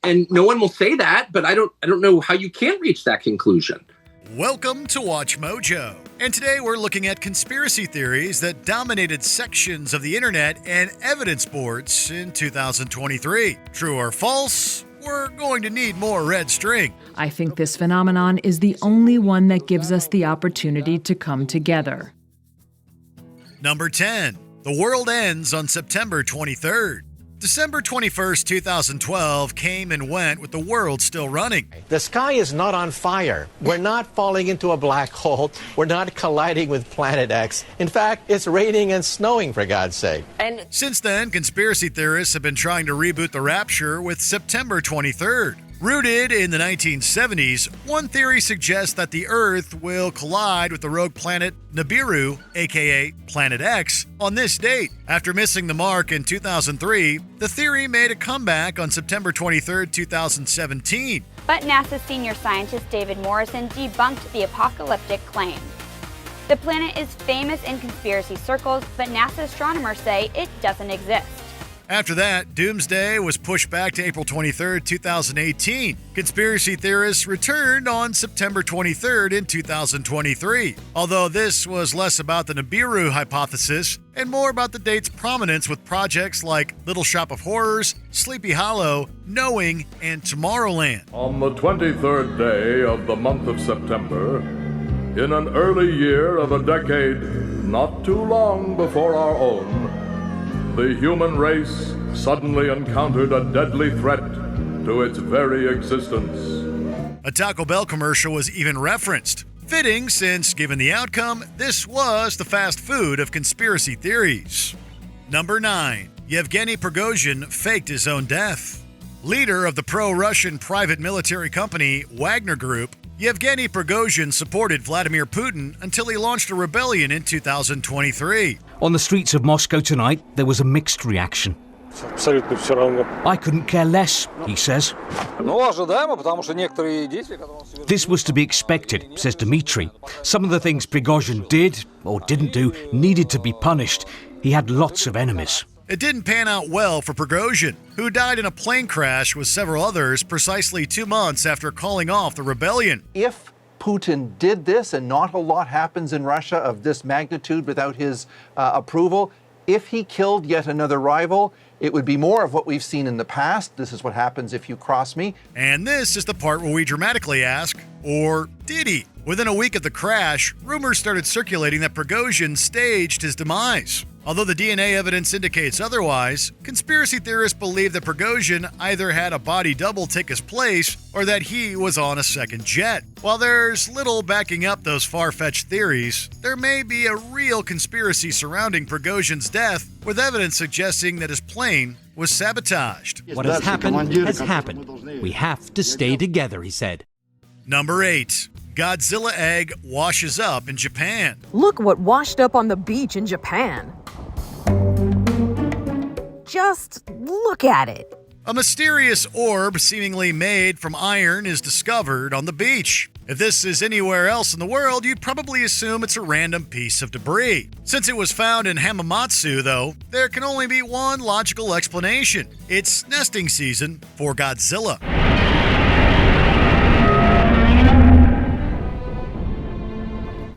And no one will say that, but I don't know how you can reach that conclusion. Welcome to Watch Mojo. And today we're looking at conspiracy theories that dominated sections of the internet and evidence boards in 2023. True or false? We're going to need more red string. I think this phenomenon is the only one that gives us the opportunity to come together. Number 10. The world ends on September 23rd. December 21st, 2012 came and went with the world still running. The sky is not on fire. We're not falling into a black hole. We're not colliding with Planet X. In fact, it's raining and snowing, for God's sake. And since then, conspiracy theorists have been trying to reboot the rapture with September 23rd. Rooted in the 1970s, one theory suggests that the Earth will collide with the rogue planet Nibiru, aka Planet X, on this date. After missing the mark in 2003, the theory made a comeback on September 23, 2017. But NASA senior scientist David Morrison debunked the apocalyptic claim. The planet is famous in conspiracy circles, but NASA astronomers say it doesn't exist. After that, Doomsday was pushed back to April 23, 2018. Conspiracy theorists returned on September 23rd in 2023, although this was less about the Nibiru hypothesis and more about the date's prominence with projects like Little Shop of Horrors, Sleepy Hollow, Knowing, and Tomorrowland. On the 23rd day of the month of September, in an early year of a decade not too long before our own, the human race suddenly encountered a deadly threat to its very existence. A Taco Bell commercial was even referenced. Fitting, since given the outcome, this was the fast food of conspiracy theories. Number 9. Yevgeni Progan faked his own death. Leader of the pro-Russian private military company Wagner Group, Yevgeni Progan supported Vladimir Putin until he launched a rebellion in 2023. On the streets of Moscow tonight, there was a mixed reaction. I couldn't care less, he says. This was to be expected, says Dmitry. Some of the things Prigozhin did, or didn't do, needed to be punished. He had lots of enemies. It didn't pan out well for Prigozhin, who died in a plane crash with several others precisely 2 months after calling off the rebellion. If Putin did this, and not a lot happens in Russia of this magnitude without his approval, if he killed yet another rival, it would be more of what we've seen in the past. This is what happens if you cross me. And this is the part where we dramatically ask, or did he? Within a week of the crash, rumors started circulating that Prigozhin staged his demise. Although the DNA evidence indicates otherwise, conspiracy theorists believe that Prigozhin either had a body double take his place or that he was on a second jet. While there's little backing up those far-fetched theories, there may be a real conspiracy surrounding Prigozhin's death, with evidence suggesting that his plane was sabotaged. What has happened has happened. We have to stay together, he said. Number 8. Godzilla egg washes up in Japan. Look what washed up on the beach in Japan. Just look at it. A mysterious orb seemingly made from iron is discovered on the beach. If this is anywhere else in the world, you'd probably assume it's a random piece of debris. Since it was found in Hamamatsu, though, there can only be one logical explanation. It's nesting season for Godzilla.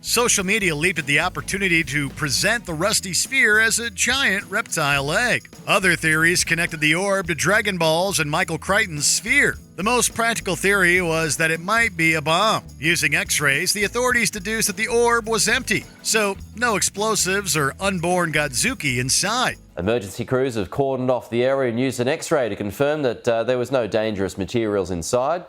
Social media leaped at the opportunity to present the rusty sphere as a giant reptile egg. Other theories connected the orb to Dragon Ball's and Michael Crichton's sphere. The most practical theory was that it might be a bomb. Using X-rays, the authorities deduced that the orb was empty, so no explosives or unborn Godzuki inside. Emergency crews have cordoned off the area and used an X-ray to confirm that there was no dangerous materials inside.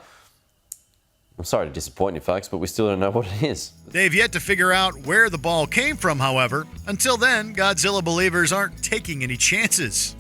I'm sorry to disappoint you folks, but we still don't know what it is. They've yet to figure out where the ball came from, however. Until then, Godzilla believers aren't taking any chances.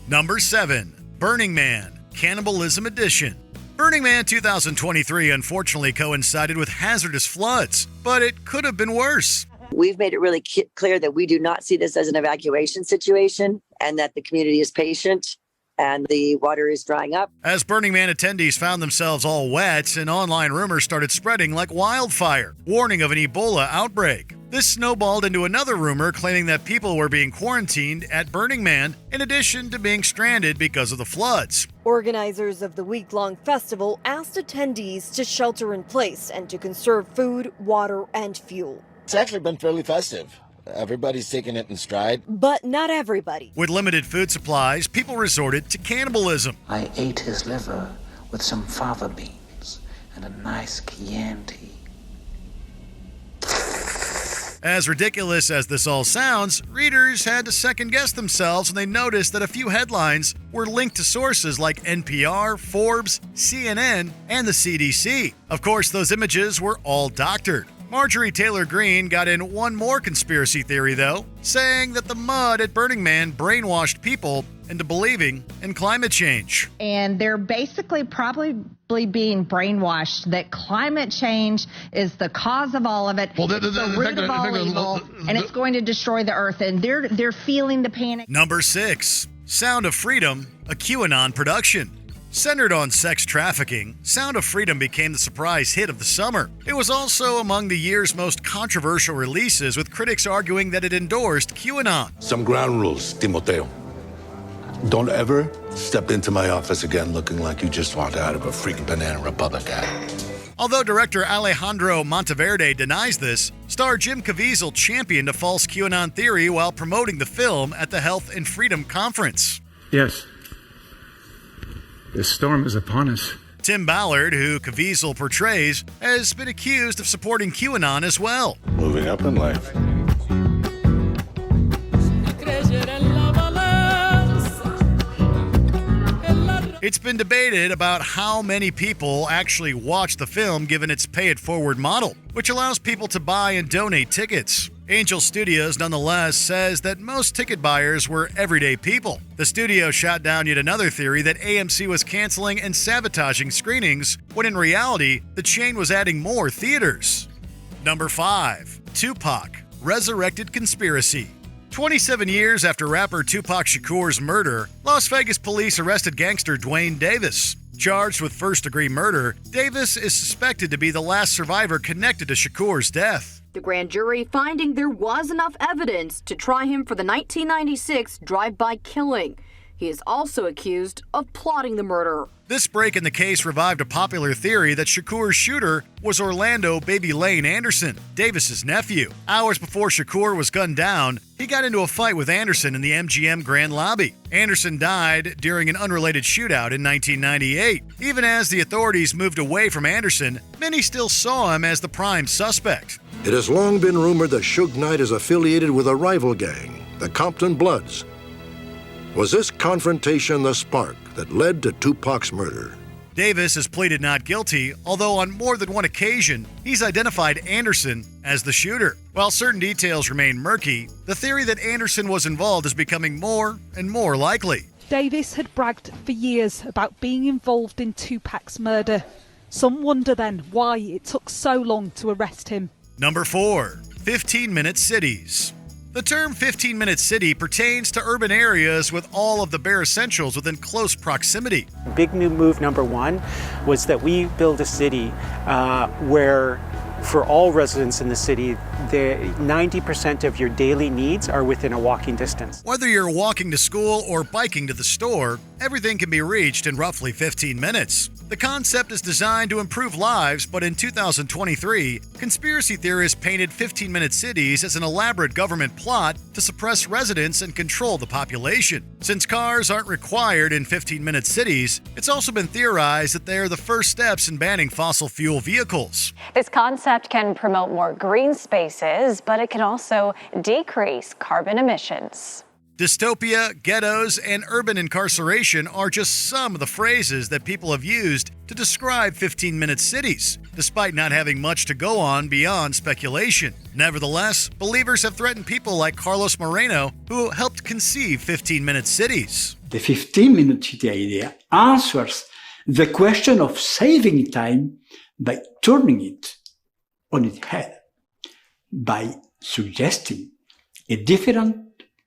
Number 7. Burning Man, Cannibalism Edition. Burning Man 2023 unfortunately coincided with hazardous floods, but it could have been worse. We've made it really clear that we do not see this as an evacuation situation and that the community is patient and the water is drying up. As Burning Man attendees found themselves all wet, an online rumor started spreading like wildfire, warning of an Ebola outbreak. This snowballed into another rumor claiming that people were being quarantined at Burning Man, in addition to being stranded because of the floods. Organizers of the week-long festival asked attendees to shelter in place and to conserve food, water, and fuel. It's actually been fairly festive. Everybody's taking it in stride. But not everybody. With limited food supplies, people resorted to cannibalism. I ate his liver with some fava beans and a nice Chianti. As ridiculous as this all sounds, readers had to second-guess themselves when they noticed that a few headlines were linked to sources like NPR, Forbes, CNN, and the CDC. Of course, those images were all doctored. Marjorie Taylor Greene got in one more conspiracy theory, though, saying that the mud at Burning Man brainwashed people into believing in climate change. And they're basically probably being brainwashed that climate change is the cause of all of it. It's the root of all evil, and it's going to destroy the earth. And they're feeling the panic. Number 6, Sound of Freedom, a QAnon production. Centered on sex trafficking, Sound of Freedom became the surprise hit of the summer. It was also among the year's most controversial releases, with critics arguing that it endorsed QAnon. Some ground rules, Timoteo. Don't ever step into my office again looking like you just walked out of a freaking Banana Republic ad. Although director Alejandro Monteverde denies this, star Jim Caviezel championed a false QAnon theory while promoting the film at the Health and Freedom Conference. Yes. The storm is upon us. Tim Ballard, who Caviezel portrays, has been accused of supporting QAnon as well. Moving up in life. It's been debated about how many people actually watch the film given its pay-it-forward model, which allows people to buy and donate tickets. Angel Studios, nonetheless, says that most ticket buyers were everyday people. The studio shot down yet another theory that AMC was canceling and sabotaging screenings, when in reality, the chain was adding more theaters. Number 5. Tupac, Resurrected Conspiracy. 27 years after rapper Tupac Shakur's murder, Las Vegas police arrested gangster Dwayne Davis. Charged with first-degree murder, Davis is suspected to be the last survivor connected to Shakur's death. The grand jury finding there was enough evidence to try him for the 1996 drive-by killing. He is also accused of plotting the murder. This break in the case revived a popular theory that Shakur's shooter was Orlando Baby Lane Anderson, Davis's nephew. Hours before Shakur was gunned down, he got into a fight with Anderson in the MGM Grand Lobby. Anderson died during an unrelated shootout in 1998. Even as the authorities moved away from Anderson, many still saw him as the prime suspect. It has long been rumored that Suge Knight is affiliated with a rival gang, the Compton Bloods. Was this confrontation the spark that led to Tupac's murder? Davis has pleaded not guilty, although on more than one occasion, he's identified Anderson as the shooter. While certain details remain murky, the theory that Anderson was involved is becoming more and more likely. Davis had bragged for years about being involved in Tupac's murder. Some wonder then why it took so long to arrest him. Number 4. 15-minute cities. The term 15-minute city pertains to urban areas with all of the bare essentials within close proximity. Big new move number 1 was that we build a city where for all residents in the city, 90% of your daily needs are within a walking distance. Whether you're walking to school or biking to the store, everything can be reached in roughly 15 minutes. The concept is designed to improve lives, but in 2023, conspiracy theorists painted 15-minute cities as an elaborate government plot to suppress residents and control the population. Since cars aren't required in 15-minute cities, it's also been theorized that they are the first steps in banning fossil fuel vehicles. This concept can promote more green spaces, but it can also decrease carbon emissions. Dystopia, ghettos, and urban incarceration are just some of the phrases that people have used to describe 15-minute cities, despite not having much to go on beyond speculation. Nevertheless, believers have threatened people like Carlos Moreno, who helped conceive 15-minute cities. The 15-minute city idea answers the question of saving time by turning it on its head, by suggesting a different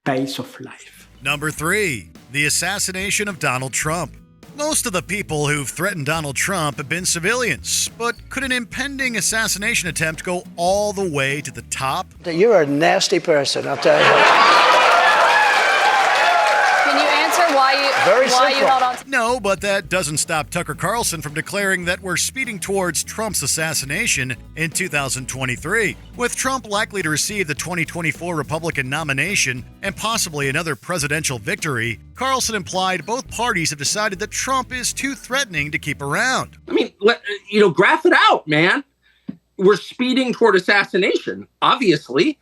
pace of life. Number 3. The assassination of Donald Trump. Most of the people who've threatened Donald Trump have been civilians, but could an impending assassination attempt go all the way to the top? You're a nasty person, I'll tell you. Can you answer why you held on to... No, but that doesn't stop Tucker Carlson from declaring that we're speeding towards Trump's assassination in 2023. With Trump likely to receive the 2024 Republican nomination and possibly another presidential victory, Carlson implied both parties have decided that Trump is too threatening to keep around. I mean, graph it out, man. We're speeding toward assassination, obviously.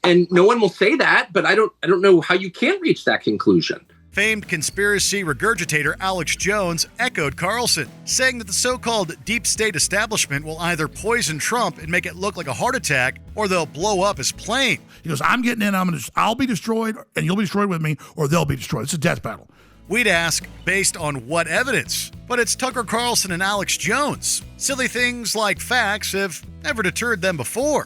And no one will say that, but I don't know how you can reach that conclusion. Famed conspiracy regurgitator Alex Jones echoed Carlson, saying that the so-called deep state establishment will either poison Trump and make it look like a heart attack, or they'll blow up his plane. He goes, I'm getting in, I'll be destroyed, and you'll be destroyed with me, or they'll be destroyed. It's a death battle. We'd ask, based on what evidence? But it's Tucker Carlson and Alex Jones. Silly things like facts have never deterred them before.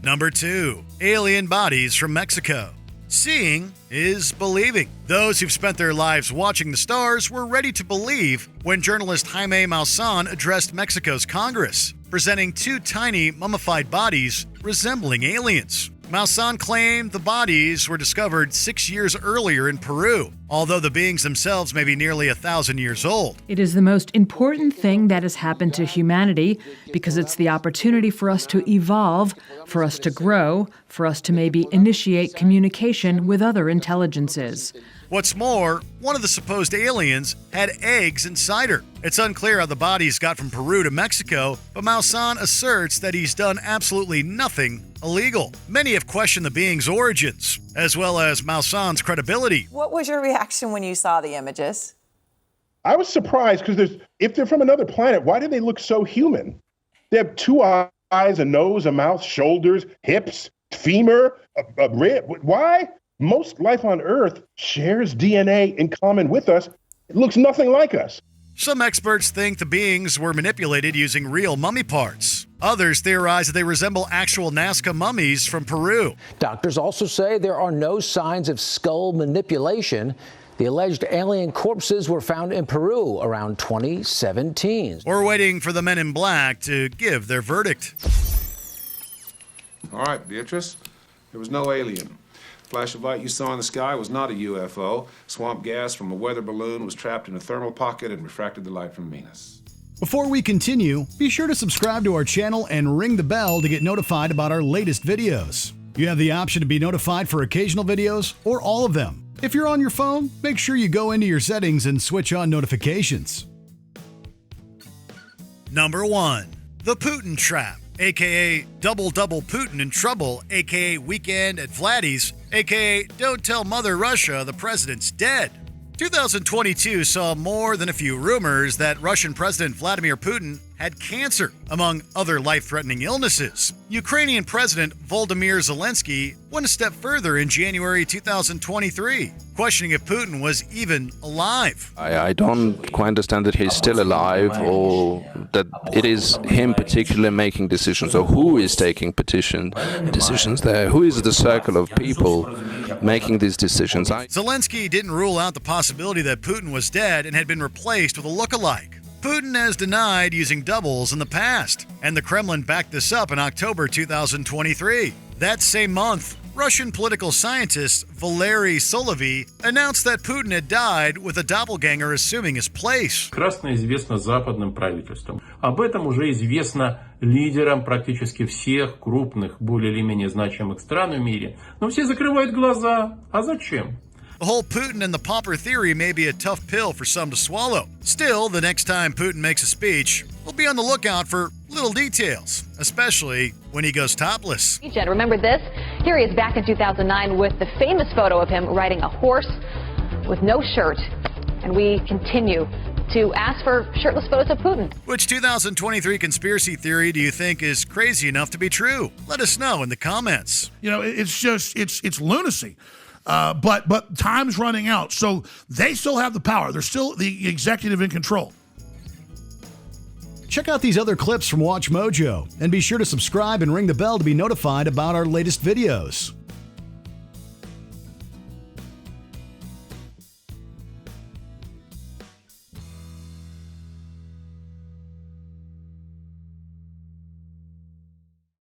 Number 2. Alien bodies from Mexico. Seeing is believing. Those who've spent their lives watching the stars were ready to believe when journalist Jaime Maussan addressed Mexico's Congress, presenting 2 tiny mummified bodies resembling aliens. Maussan claimed the bodies were discovered 6 years earlier in Peru, although the beings themselves may be nearly 1,000 years old. It is the most important thing that has happened to humanity because it's the opportunity for us to evolve, for us to grow, for us to maybe initiate communication with other intelligences. What's more, one of the supposed aliens had eggs inside her. It's unclear how the bodies got from Peru to Mexico, but Maussan asserts that he's done absolutely nothing illegal. Many have questioned the being's origins, as well as Maussan's credibility. What was your reaction when you saw the images? I was surprised because if they're from another planet, why do they look so human? They have 2 eyes, a nose, a mouth, shoulders, hips, femur, a rib. Why? Most life on Earth shares DNA in common with us. It looks nothing like us. Some experts think the beings were manipulated using real mummy parts. Others theorize that they resemble actual Nazca mummies from Peru. Doctors also say there are no signs of skull manipulation. The alleged alien corpses were found in Peru around 2017. We're waiting for the men in black to give their verdict. All right, Beatrice, there was no alien. Flash of light you saw in the sky was not a UFO. Swamp gas from a weather balloon was trapped in a thermal pocket and refracted the light from Venus. Before we continue, be sure to subscribe to our channel and ring the bell to get notified about our latest videos. You have the option to be notified for occasional videos or all of them. If you're on your phone, make sure you go into your settings and switch on notifications. Number 1. The Putin Trap, aka Double Putin in Trouble, aka Weekend at Vladdy's, aka Don't Tell Mother Russia the President's Dead. 2022 saw more than a few rumors that Russian President Vladimir Putin had cancer, among other life-threatening illnesses. Ukrainian President Volodymyr Zelensky went a step further in January 2023, questioning if Putin was even alive. I don't quite understand that he's still alive, or that it is him particularly making decisions, or who is taking decisions there. Who is the circle of people making these decisions? Zelensky didn't rule out the possibility that Putin was dead and had been replaced with a look-alike. Putin has denied using doubles in the past, and the Kremlin backed this up in October 2023. That same month, Russian political scientist Valery Solovey announced that Putin had died with a doppelganger assuming his place. Прекрасно известно западным правительствам. Об этом уже известно лидерам практически всех крупных, более или менее значимых стран в мире. Но все закрывают глаза. А зачем? The whole Putin and the pauper theory may be a tough pill for some to swallow. Still, the next time Putin makes a speech, we'll be on the lookout for little details, especially when he goes topless. And remember this? Here he is back in 2009 with the famous photo of him riding a horse with no shirt. And we continue to ask for shirtless photos of Putin. Which 2023 conspiracy theory do you think is crazy enough to be true? Let us know in the comments. You know, it's lunacy. But time's running out, so they still have the power. They're still the executive in control. Check out these other clips from WatchMojo, and be sure to subscribe and ring the bell to be notified about our latest videos.